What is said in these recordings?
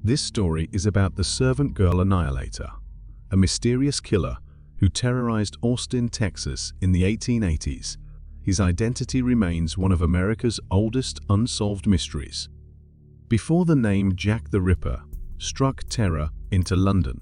This story is about the Servant Girl Annihilator, a mysterious killer who terrorized Austin, Texas in the 1880s. His identity remains one of America's oldest unsolved mysteries. Before the name Jack the Ripper struck terror into London,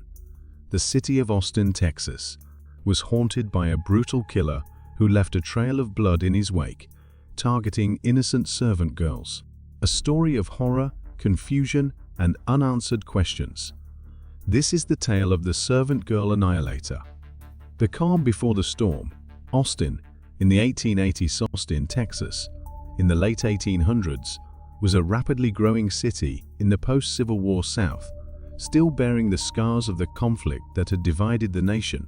the city of Austin, Texas, was haunted by a brutal killer who left a trail of blood in his wake, targeting innocent servant girls. A story of horror, confusion, and unanswered questions. This is the tale of the Servant Girl Annihilator. The calm before the storm. Austin, in the 1880s. Austin, Texas, in the late 1800s, was a rapidly growing city in the post-Civil War South, still bearing the scars of the conflict that had divided the nation.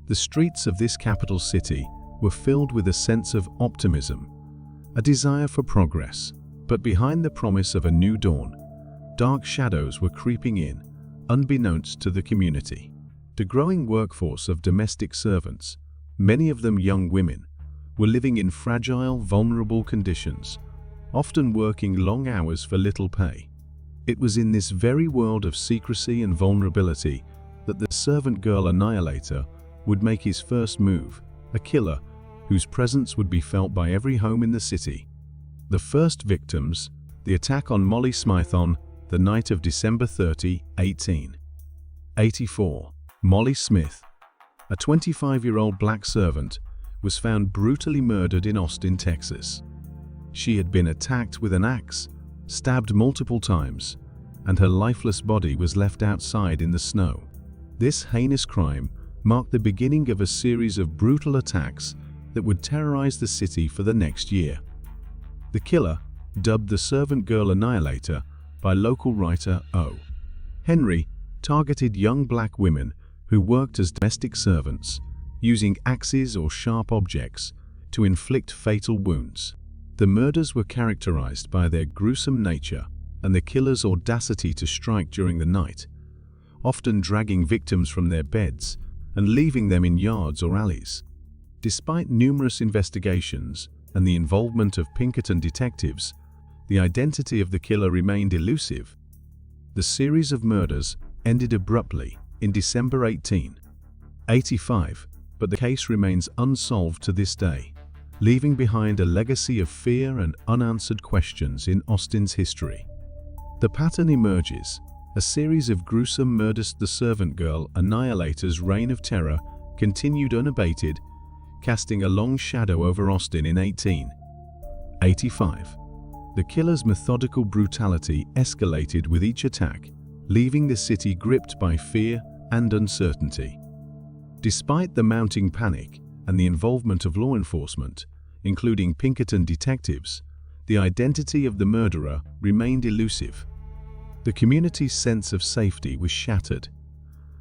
The streets of this capital city were filled with a sense of optimism, a desire for progress, but behind the promise of a new dawn, dark shadows were creeping in, unbeknownst to the community. The growing workforce of domestic servants, many of them young women, were living in fragile, vulnerable conditions, often working long hours for little pay. It was in this very world of secrecy and vulnerability that the Servant Girl Annihilator would make his first move, a killer whose presence would be felt by every home in the city. The first victims, the attack on Molly Smythe on the night of December 30, 1884. Molly Smith, a 25-year-old black servant, was found brutally murdered in Austin, Texas. She had been attacked with an axe, stabbed multiple times, and her lifeless body was left outside in the snow. This heinous crime marked the beginning of a series of brutal attacks that would terrorize the city for the next year. The killer, dubbed the Servant Girl Annihilator by local writer O. Henry, targeted young black women who worked as domestic servants, using axes or sharp objects to inflict fatal wounds. The murders were characterized by their gruesome nature and the killer's audacity to strike during the night, often dragging victims from their beds and leaving them in yards or alleys. Despite numerous investigations and the involvement of Pinkerton detectives, the identity of the killer remained elusive. The series of murders ended abruptly in December 1885, but the case remains unsolved to this day, leaving behind a legacy of fear and unanswered questions in Austin's history. The pattern emerges: a series of gruesome murders. The Servant Girl Annihilator's reign of terror continued unabated, casting a long shadow over Austin in 1885. The killer's methodical brutality escalated with each attack, leaving the city gripped by fear and uncertainty. Despite the mounting panic and the involvement of law enforcement, including Pinkerton detectives, the identity of the murderer remained elusive. The community's sense of safety was shattered,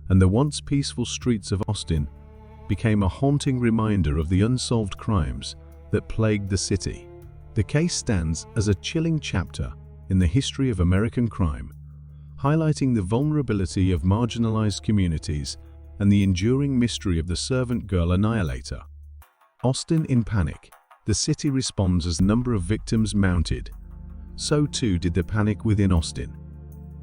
and the once peaceful streets of Austin became a haunting reminder of the unsolved crimes that plagued the city. The case stands as a chilling chapter in the history of American crime, highlighting the vulnerability of marginalized communities and the enduring mystery of the Servant Girl Annihilator. Austin in panic. The city responds as the number of victims mounted. So too did the panic within Austin.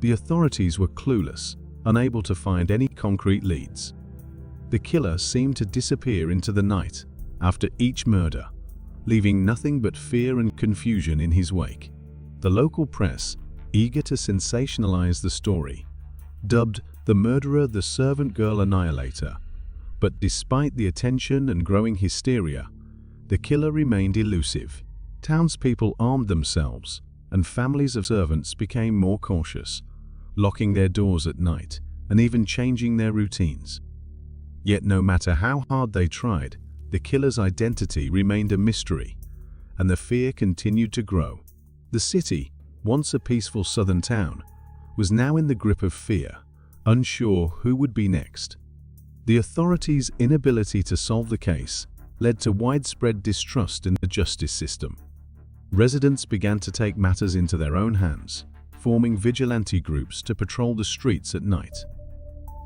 The authorities were clueless, unable to find any concrete leads. The killer seemed to disappear into the night after each murder, leaving nothing but fear and confusion in his wake. The local press, eager to sensationalize the story, dubbed the murderer the Servant Girl Annihilator. But despite the attention and growing hysteria, the killer remained elusive. Townspeople armed themselves, and families of servants became more cautious, locking their doors at night and even changing their routines. Yet no matter how hard they tried, the killer's identity remained a mystery, and the fear continued to grow. The city, once a peaceful southern town, was now in the grip of fear, unsure who would be next. The authorities' inability to solve the case led to widespread distrust in the justice system. Residents began to take matters into their own hands, forming vigilante groups to patrol the streets at night.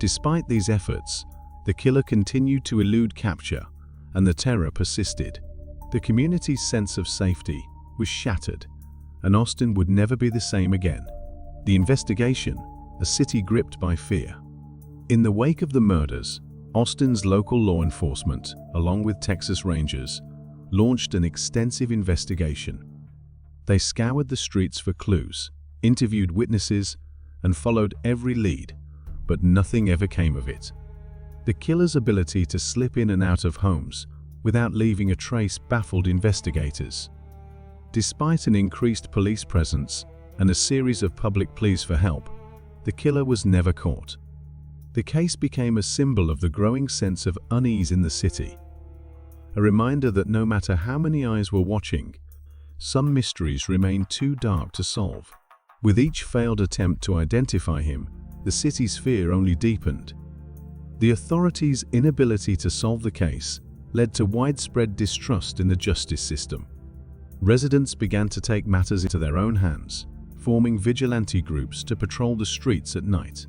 Despite these efforts, the killer continued to elude capture, and the terror persisted. The community's sense of safety was shattered, and Austin would never be the same again. The investigation, a city gripped by fear. In the wake of the murders, Austin's local law enforcement, along with Texas Rangers, launched an extensive investigation. They scoured the streets for clues, interviewed witnesses, and followed every lead, but nothing ever came of it. The killer's ability to slip in and out of homes without leaving a trace baffled investigators. Despite an increased police presence and a series of public pleas for help, the killer was never caught. The case became a symbol of the growing sense of unease in the city, a reminder that no matter how many eyes were watching, some mysteries remained too dark to solve. With each failed attempt to identify him, the city's fear only deepened. The authorities' inability to solve the case led to widespread distrust in the justice system. Residents began to take matters into their own hands, forming vigilante groups to patrol the streets at night.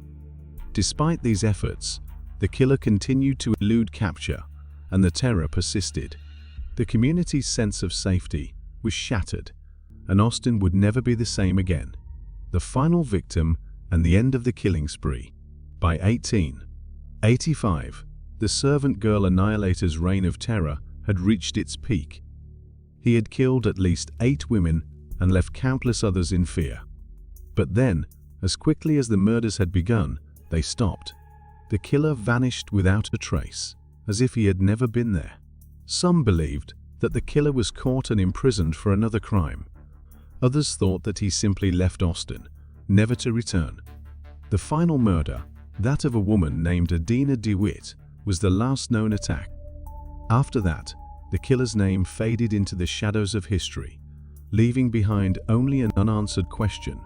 Despite these efforts, the killer continued to elude capture, and the terror persisted. The community's sense of safety was shattered, and Austin would never be the same again. The final victim and the end of the killing spree. By 1885, the Servant Girl Annihilator's reign of terror had reached its peak. He had killed at least 8 women and left countless others in fear. But then, as quickly as the murders had begun, they stopped. The killer vanished without a trace, as if he had never been there. Some believed that the killer was caught and imprisoned for another crime. Others thought that he simply left Austin, never to return. The final murder, that of a woman named Adina DeWitt, was the last known attack. After that, the killer's name faded into the shadows of history, leaving behind only an unanswered question: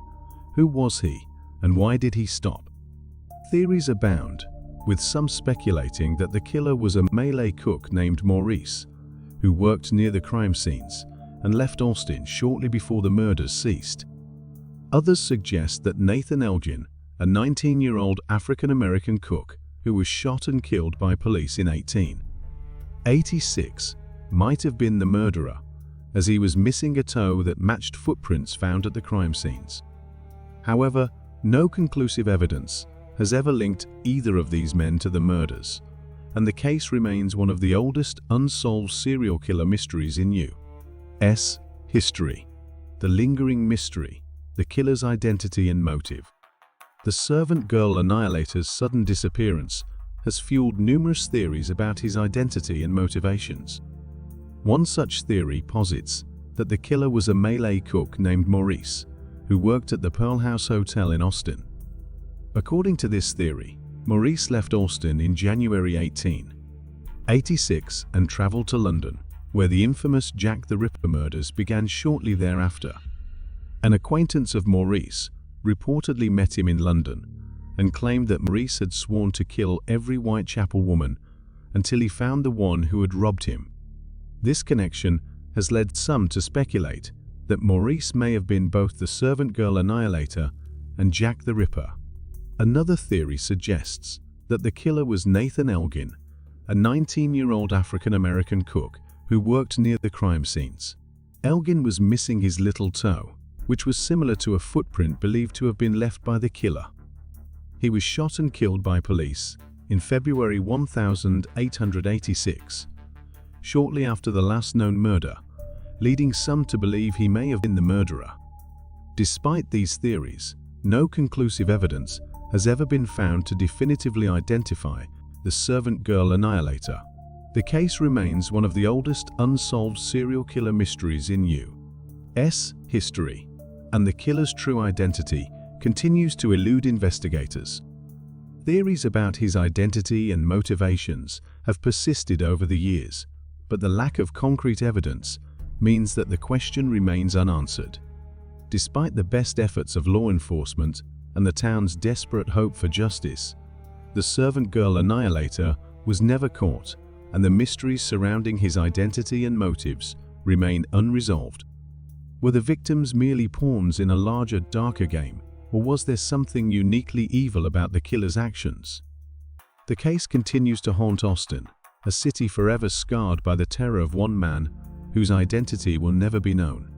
who was he, and why did he stop? Theories abound, with some speculating that the killer was a Malay cook named Maurice, who worked near the crime scenes and left Austin shortly before the murders ceased. Others suggest that Nathan Elgin, a 19-year-old African-American cook who was shot and killed by police in 1886, might have been the murderer, as he was missing a toe that matched footprints found at the crime scenes. However, no conclusive evidence has ever linked either of these men to the murders, and the case remains one of the oldest unsolved serial killer mysteries in U.S. history. The lingering mystery, the killer's identity and motive. The Servant Girl Annihilator's sudden disappearance has fueled numerous theories about his identity and motivations. One such theory posits that the killer was a Malay cook named Maurice, who worked at the Pearl House Hotel in Austin. According to this theory, Maurice left Austin in January 1886 and traveled to London, where the infamous Jack the Ripper murders began shortly thereafter. An acquaintance of Maurice reportedly met him in London and claimed that Maurice had sworn to kill every Whitechapel woman until he found the one who had robbed him. This connection has led some to speculate that Maurice may have been both the Servant Girl Annihilator and Jack the Ripper. Another theory suggests that the killer was Nathan Elgin, a 19-year-old African-American cook who worked near the crime scenes. Elgin was missing his little toe, which was similar to a footprint believed to have been left by the killer. He was shot and killed by police in February 1886, shortly after the last known murder, leading some to believe he may have been the murderer. Despite these theories, no conclusive evidence has ever been found to definitively identify the Servant Girl Annihilator. The case remains one of the oldest unsolved serial killer mysteries in U.S. history, and the killer's true identity continues to elude investigators. Theories about his identity and motivations have persisted over the years, but the lack of concrete evidence means that the question remains unanswered. Despite the best efforts of law enforcement and the town's desperate hope for justice, the Servant Girl Annihilator was never caught, and the mysteries surrounding his identity and motives remain unresolved. Were the victims merely pawns in a larger, darker game, or was there something uniquely evil about the killer's actions? The case continues to haunt Austin, a city forever scarred by the terror of one man whose identity will never be known.